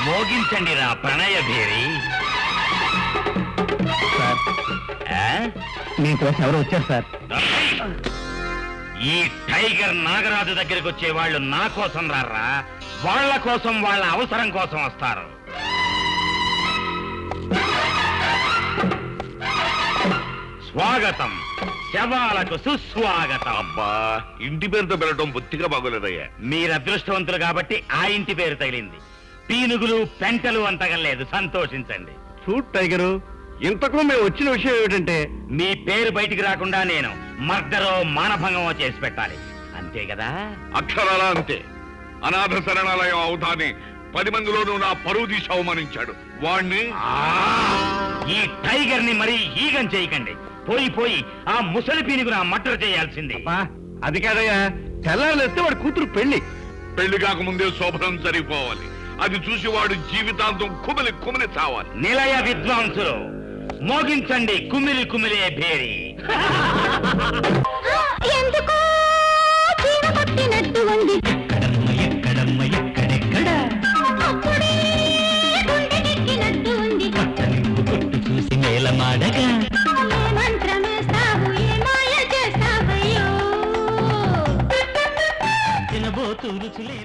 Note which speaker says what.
Speaker 1: మోగించండి రా ప్రణయ భేరి.
Speaker 2: మీకోసం ఎవరు వచ్చారు సార్?
Speaker 1: ఈ టైగర్ నాగరాజు దగ్గరికి వచ్చే వాళ్ళు నా కోసం రారా, వాళ్ళ కోసం, వాళ్ళ అవసరం కోసం వస్తారు. స్వాగతం, శవాలకు సుస్వాగతం.
Speaker 3: అబ్బా, ఇంటి పేరుతో వెళ్ళడం బొత్తిగా బాగోలేదయ్యా.
Speaker 1: మీరు అదృష్టవంతులు కాబట్టి ఆ ఇంటి పేరు తగిలింది. పీనుగులు పెంటలు అంతగలేదు, సంతోషించండి.
Speaker 2: చూడు టైగరు, ఇంతకు మేము వచ్చిన విషయం ఏమిటంటే
Speaker 1: మీ పేరు బయటికి రాకుండా నేను మర్డరో మానభంగమో చేసి పెట్టాలి, అంతే కదా?
Speaker 3: అక్షరాలా అంతే. అనాథ శరణాలయం అవుతాని 10 మందిలోనూ నా పరువు తీసి అవమానించాడు వాణ్ణి.
Speaker 1: ఈ టైగర్ ని మరీ ఈగం చేయకండి. పోయి పోయి ఆ ముసలి పీనుగు నా మర్డర్ చేయాల్సింది.
Speaker 2: అది కాదయ్యా, తెల్లారేస్తే వాడి కూతురు పెళ్లి.
Speaker 3: పెళ్లి కాకముందే శోభనం జరిగిపోవాలి. అది చూసి వాడు జీవితాంతం కుమిలి కుమిలి చావాలి.
Speaker 1: నిలయ విద్వాంసులు మోగించండి కుమిలి కుమిలే భేరి.
Speaker 4: ఎందుకో చీమ పట్టినట్టు ఉంది. అప్పుడే గుండెకెక్కినట్టు ఉంది.
Speaker 2: చూసి మేళమాడగా
Speaker 4: ఏ మంత్రమేస్తావు, ఏ మాయ చేస్తావయ్యో.
Speaker 2: తినబోతూ రుచులే